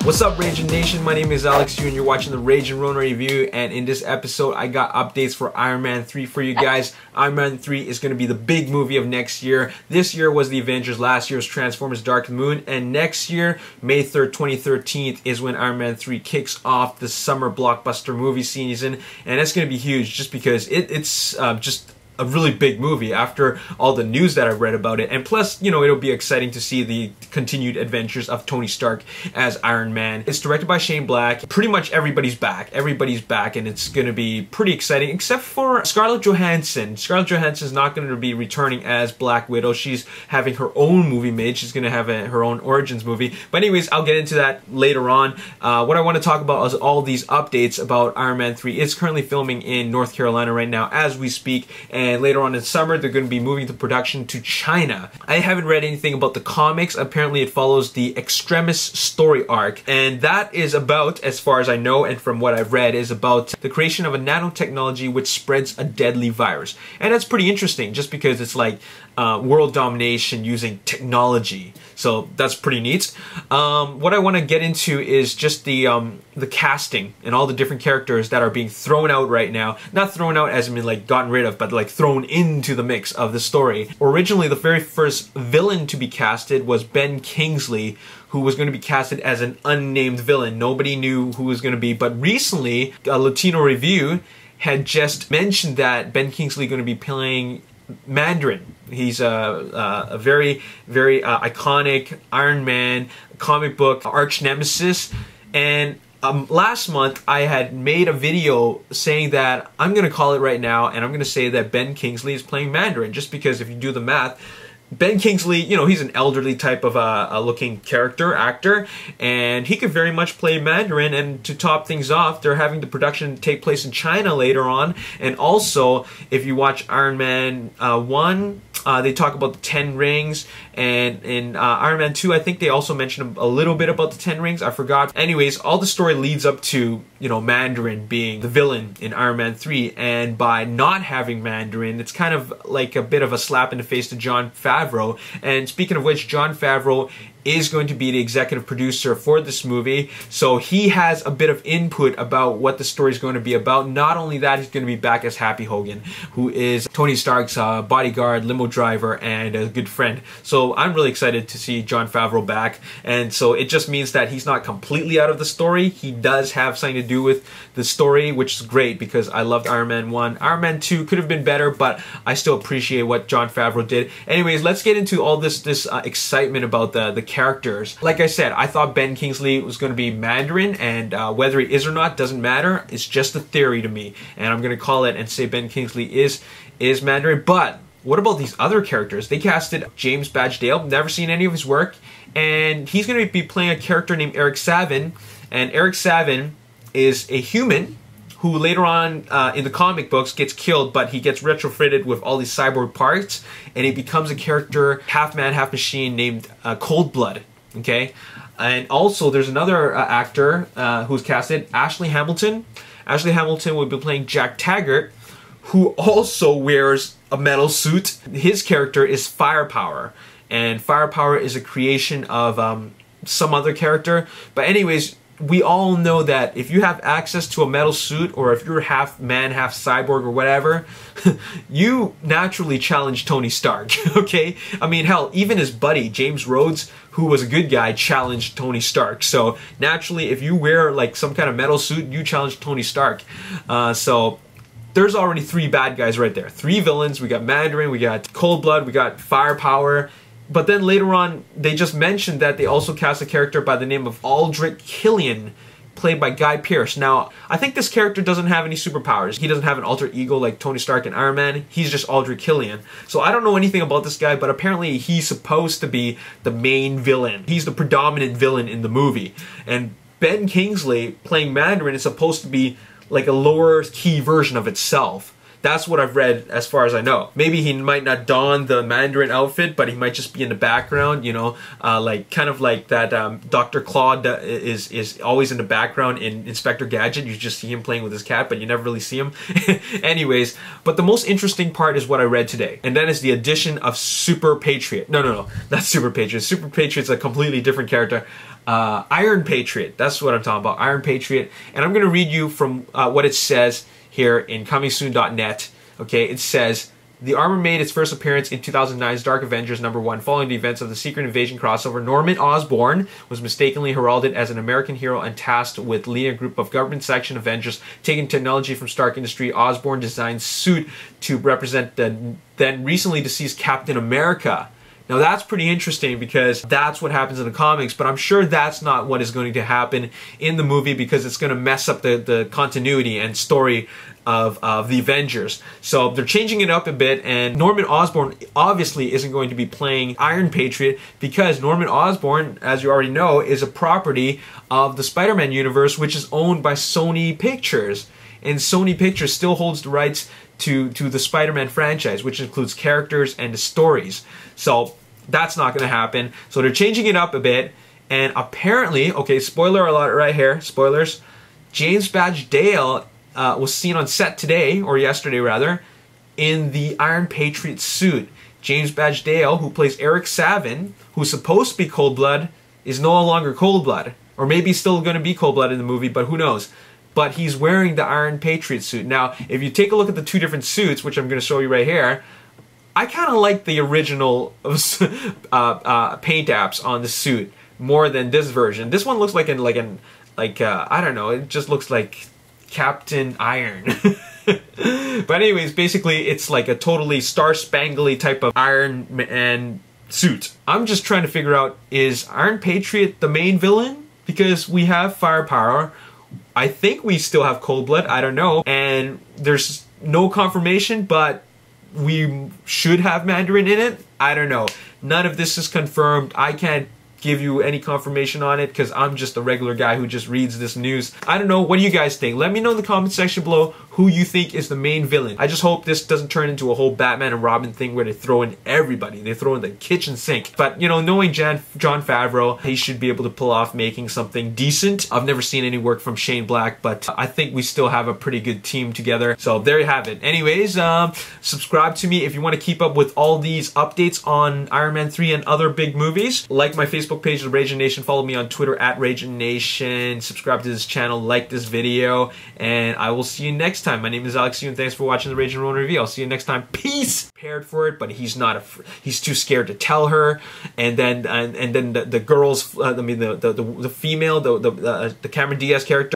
What's up, Ragin Nation? My name is Alex Yu and you're watching the Ragin Ronin review, and in this episode I got updates for Iron Man 3 for you guys. Iron Man 3 is going to be the big movie of next year. This year was the Avengers, last year was Transformers Dark Moon, and next year, May 3rd, 2013 is when Iron Man 3 kicks off the summer blockbuster movie season, and that's going to be huge just because it's just a really big movie after all the news that I've read about it, and plus, you know, it'll be exciting to see the continued adventures of Tony Stark as Iron Man. It's directed by Shane Black. Pretty much everybody's back, and it's gonna be pretty exciting, except for Scarlett Johansson. Scarlett Johansson's not gonna be returning as Black Widow. She's having her own movie made. She's gonna have her own Origins movie. But anyways, I'll get into that later on. What I want to talk about is all these updates about Iron Man 3. It's currently filming in North Carolina right now as we speak, and later on in summer they're going to be moving the production to China. I haven't read anything about the comics. Apparently it follows the Extremis story arc, and that is about, as far as I know and from what I've read, is about the creation of a nanotechnology which spreads a deadly virus. And that's pretty interesting just because it's like world domination using technology. So that's pretty neat. What I want to get into is just the casting and all the different characters that are being thrown out right now. Not thrown out as I mean like gotten rid of, but like thrown into the mix of the story. Originally, the very first villain to be casted was Ben Kingsley, who was going to be casted as an unnamed villain. Nobody knew who was going to be, but recently, a Latino Review had just mentioned that Ben Kingsley going to be playing Mandarin. He's a very, very iconic Iron Man comic book arch nemesis, and last month I had made a video saying that I'm going to call it right now, and I'm going to say that Ben Kingsley is playing Mandarin, just because if you do the math, Ben Kingsley, you know, he's an elderly type of looking actor, and he could very much play Mandarin. And to top things off, they're having the production take place in China later on. And also, if you watch Iron Man 1, they talk about the 10 rings, and in Iron Man 2, I think they also mentioned a little bit about the 10 rings. I forgot. Anyways, all the story leads up to, you know, Mandarin being the villain in Iron Man 3, and by not having Mandarin, it's kind of like a bit of a slap in the face to Jon Favreau. And speaking of which, Jon Favreau is going to be the executive producer for this movie, so he has a bit of input about what the story is going to be about. Not only that, he's going to be back as Happy Hogan, who is Tony Stark's bodyguard, limo driver, and a good friend. So I'm really excited to see Jon Favreau back, and so it just means that he's not completely out of the story. He does have something to do with the story, which is great because I loved Iron Man 1. Iron Man 2 could have been better, but I still appreciate what Jon Favreau did. Anyways, let's get into all this excitement about the characters. Like I said, I thought Ben Kingsley was going to be Mandarin, and whether he is or not doesn't matter. It's just a theory to me, and I'm going to call it and say Ben Kingsley is Mandarin. But what about these other characters? They casted James Badge Dale. Never seen any of his work, and he's going to be playing a character named Eric Savin, and Eric Savin is a human who later on in the comic books gets killed, but he gets retrofitted with all these cyborg parts, and he becomes a character, half man, half machine, named Coldblood, okay? And also, there's another actor who's casted, Ashley Hamilton. Ashley Hamilton will be playing Jack Taggart, who also wears a metal suit. His character is Firepower, and Firepower is a creation of some other character. But anyways, we all know that if you have access to a metal suit, or if you're half man, half cyborg, or whatever, you naturally challenge Tony Stark, okay? I mean, hell, even his buddy, James Rhodes, who was a good guy, challenged Tony Stark. So naturally, if you wear like some kind of metal suit, you challenge Tony Stark. So there's already 3 bad guys right there. 3 villains. We got Mandarin, we got Coldblood, we got Firepower. But then later on, they just mentioned that they also cast a character by the name of Aldrich Killian, played by Guy Pearce. Now, I think this character doesn't have any superpowers. He doesn't have an alter ego like Tony Stark and Iron Man. He's just Aldrich Killian. So I don't know anything about this guy, but apparently he's supposed to be the main villain. He's the predominant villain in the movie. And Ben Kingsley, playing Mandarin, is supposed to be like a lower key version of itself. That's what I've read as far as I know. Maybe he might not don the Mandarin outfit, but he might just be in the background, you know, like kind of like that Dr. Claude is always in the background in Inspector Gadget. You just see him playing with his cat, but you never really see him. Anyways, but the most interesting part is what I read today, and that is the addition of Super Patriot. No, not Super Patriot. Super Patriot's a completely different character. Iron Patriot, that's what I'm talking about, Iron Patriot. And I'm going to read you from what it says here in comingsoon.net. Okay, it says, the armor made its first appearance in 2009's Dark Avengers #1. Following the events of the Secret Invasion crossover, Norman Osborn was mistakenly heralded as an American hero and tasked with leading a group of government section Avengers. Taking technology from Stark Industries, Osborn designed suit to represent the then recently deceased Captain America. Now that's pretty interesting because that's what happens in the comics, but I'm sure that's not what is going to happen in the movie because it's going to mess up the continuity and story of the Avengers. So they're changing it up a bit, and Norman Osborn obviously isn't going to be playing Iron Patriot because Norman Osborn, as you already know, is a property of the Spider-Man universe, which is owned by Sony Pictures. And Sony Pictures still holds the rights to the Spider-Man franchise, which includes characters and the stories. So that's not going to happen. So they're changing it up a bit. And apparently, okay, spoiler alert right here, spoilers, James Badge Dale was seen on set today, or yesterday rather, in the Iron Patriot suit. James Badge Dale, who plays Eric Savin, who's supposed to be Cold-Blood, is no longer Cold-Blood. Or maybe still going to be Cold-Blood in the movie, but who knows. But he's wearing the Iron Patriot suit. Now, if you take a look at the two different suits, which I'm going to show you right here, I kind of like the original paint apps on the suit more than this version. This one looks like I don't know, it just looks like Captain Iron. But anyways, basically it's like a totally star-spangly type of Iron Man suit. I'm just trying to figure out, is Iron Patriot the main villain? Because we have firepower. I think we still have Cold-Blood, I don't know. And there's no confirmation, but we should have Mandarin in it. I don't know. None of this is confirmed. I can't give you any confirmation on it because I'm just a regular guy who just reads this news. I don't know. What do you guys think? Let me know in the comment section below who you think is the main villain. I just hope this doesn't turn into a whole Batman and Robin thing where they throw in everybody. They throw in the kitchen sink. But, you know, knowing Jon Favreau, he should be able to pull off making something decent. I've never seen any work from Shane Black, but I think we still have a pretty good team together. So there you have it. Anyways, subscribe to me if you want to keep up with all these updates on Iron Man 3 and other big movies. Like my Facebook page, The Ragin Nation. Follow me on Twitter at Ragin Nation. Subscribe to this channel, like this video, and I will see you next time. My name is Alex Yu, and thanks for watching the Ragin Ronin review. I'll see you next time. Peace. Prepared for it, but he's not. He's too scared to tell her. And then the girls. I mean the female, the Cameron Diaz character.